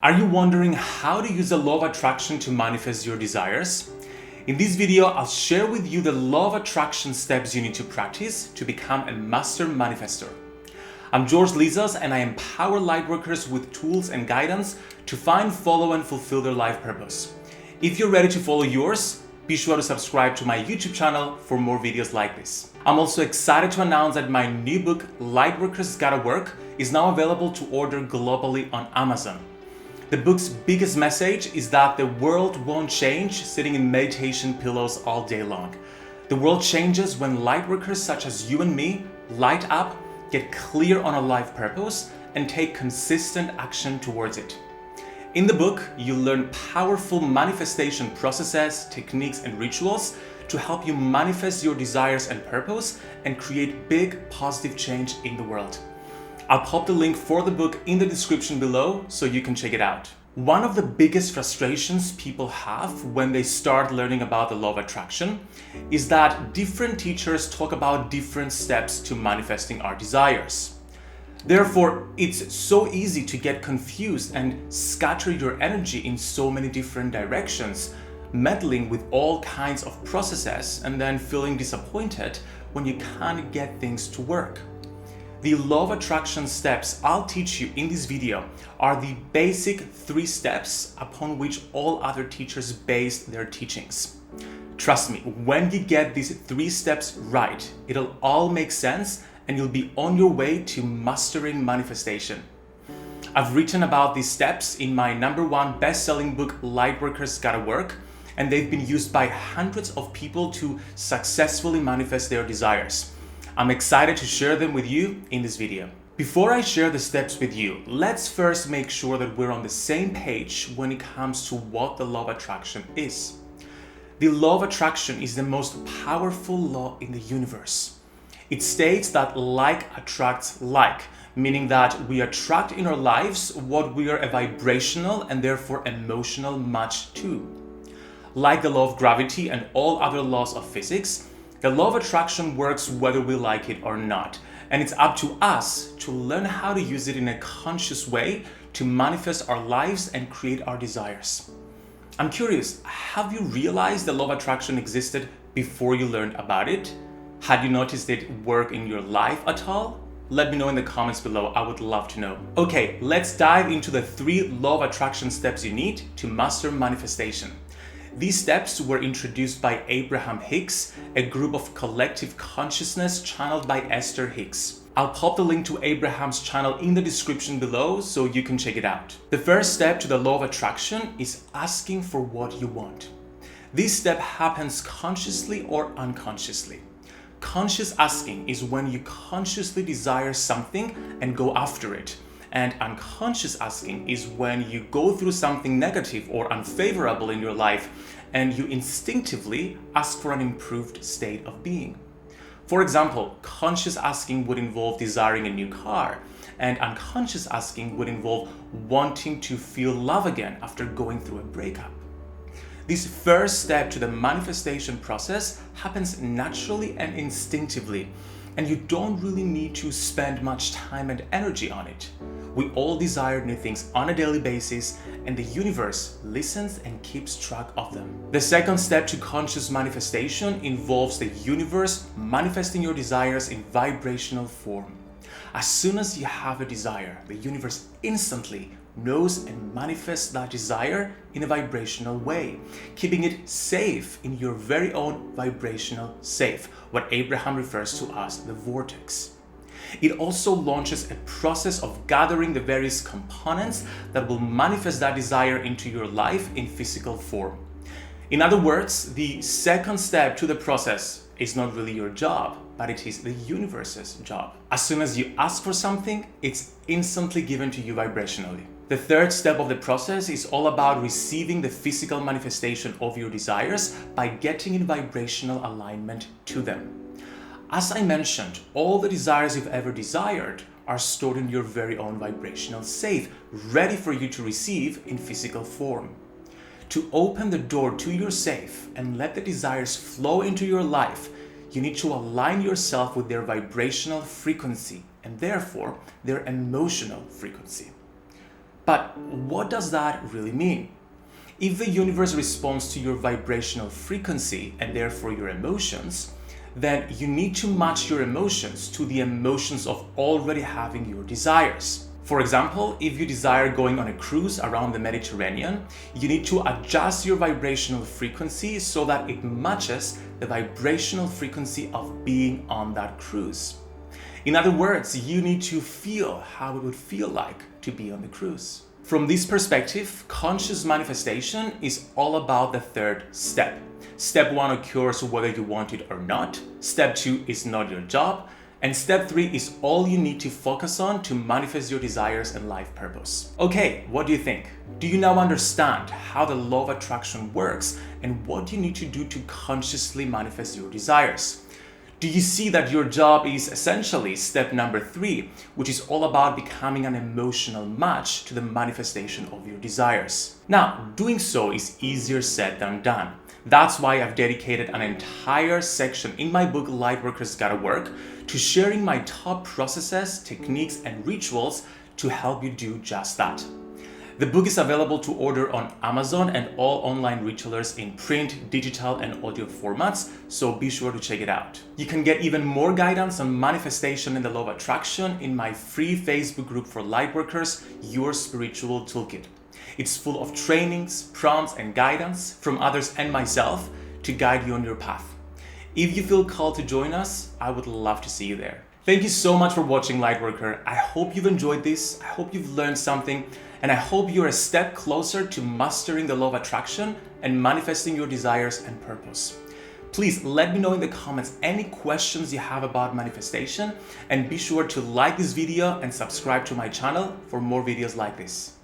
Are you wondering how to use the law of attraction to manifest your desires? In this video, I'll share with you the law of attraction steps you need to practice to become a master manifestor. I'm George Lizos and I empower lightworkers with tools and guidance to find, follow, and fulfill their life purpose. If you're ready to follow yours, be sure to subscribe to my YouTube channel for more videos like this. I'm also excited to announce that my new book, Lightworkers Gotta Work, is now available to order globally on Amazon. The book's biggest message is that the world won't change sitting in meditation pillows all day long. The world changes when lightworkers such as you and me light up, get clear on a life purpose, and take consistent action towards it. In the book, you'll learn powerful manifestation processes, techniques, and rituals to help you manifest your desires and purpose and create big positive change in the world. I'll pop the link for the book in the description below so you can check it out. One of the biggest frustrations people have when they start learning about the law of attraction is that different teachers talk about different steps to manifesting our desires. Therefore, it's so easy to get confused and scatter your energy in so many different directions, meddling with all kinds of processes and then feeling disappointed when you can't get things to work. The law of attraction steps I'll teach you in this video are the basic 3 steps upon which all other teachers base their teachings. Trust me, when you get these 3 steps right, it'll all make sense and you'll be on your way to mastering manifestation. I've written about these steps in my #1 best-selling book, Lightworkers Gotta Work, and they've been used by hundreds of people to successfully manifest their desires. I'm excited to share them with you in this video. Before I share the steps with you, let's first make sure that we're on the same page when it comes to what the law of attraction is. The law of attraction is the most powerful law in the universe. It states that like attracts like, meaning that we attract in our lives what we are a vibrational and therefore emotional match to. Like the law of gravity and all other laws of physics, the law of attraction works whether we like it or not, and it's up to us to learn how to use it in a conscious way to manifest our lives and create our desires. I'm curious, have you realized the law of attraction existed before you learned about it? Had you noticed it work in your life at all? Let me know in the comments below, I would love to know. Okay, let's dive into the 3 law of attraction steps you need to master manifestation. These steps were introduced by Abraham-Hicks, a group of collective consciousness channeled by Esther Hicks. I'll pop the link to Abraham's channel in the description below so you can check it out. The first step to the law of attraction is asking for what you want. This step happens consciously or unconsciously. Conscious asking is when you consciously desire something and go after it. And unconscious asking is when you go through something negative or unfavorable in your life and you instinctively ask for an improved state of being. For example, conscious asking would involve desiring a new car, and unconscious asking would involve wanting to feel love again after going through a breakup. This first step to the manifestation process happens naturally and instinctively, and you don't really need to spend much time and energy on it. We all desire new things on a daily basis, and the universe listens and keeps track of them. The second step to conscious manifestation involves the universe manifesting your desires in vibrational form. As soon as you have a desire, the universe instantly knows and manifests that desire in a vibrational way, keeping it safe in your very own vibrational safe, what Abraham refers to as the vortex. It also launches a process of gathering the various components that will manifest that desire into your life in physical form. In other words, the second step to the process is not really your job, but it is the universe's job. As soon as you ask for something, it's instantly given to you vibrationally. The third step of the process is all about receiving the physical manifestation of your desires by getting in vibrational alignment to them. As I mentioned, all the desires you've ever desired are stored in your very own vibrational safe, ready for you to receive in physical form. To open the door to your safe and let the desires flow into your life, you need to align yourself with their vibrational frequency and therefore their emotional frequency. But what does that really mean? If the universe responds to your vibrational frequency and therefore your emotions, then you need to match your emotions to the emotions of already having your desires. For example, if you desire going on a cruise around the Mediterranean, you need to adjust your vibrational frequency so that it matches the vibrational frequency of being on that cruise. In other words, you need to feel how it would feel like to be on the cruise. From this perspective, conscious manifestation is all about the third step. Step 1 occurs whether you want it or not. Step 2 is not your job. And step 3 is all you need to focus on to manifest your desires and life purpose. Okay, what do you think? Do you now understand how the law of attraction works and what you need to do to consciously manifest your desires? Do you see that your job is essentially step number 3, which is all about becoming an emotional match to the manifestation of your desires? Now, doing so is easier said than done. That's why I've dedicated an entire section in my book, Lightworkers Gotta Work, to sharing my top processes, techniques, and rituals to help you do just that. The book is available to order on Amazon and all online retailers in print, digital, and audio formats, so be sure to check it out. You can get even more guidance on manifestation and the law of attraction in my free Facebook group for Lightworkers, Your Spiritual Toolkit. It's full of trainings, prompts, and guidance from others and myself to guide you on your path. If you feel called to join us, I would love to see you there. Thank you so much for watching, Lightworker. I hope you've enjoyed this. I hope you've learned something, and I hope you're a step closer to mastering the law of attraction and manifesting your desires and purpose. Please let me know in the comments any questions you have about manifestation, and be sure to like this video and subscribe to my channel for more videos like this.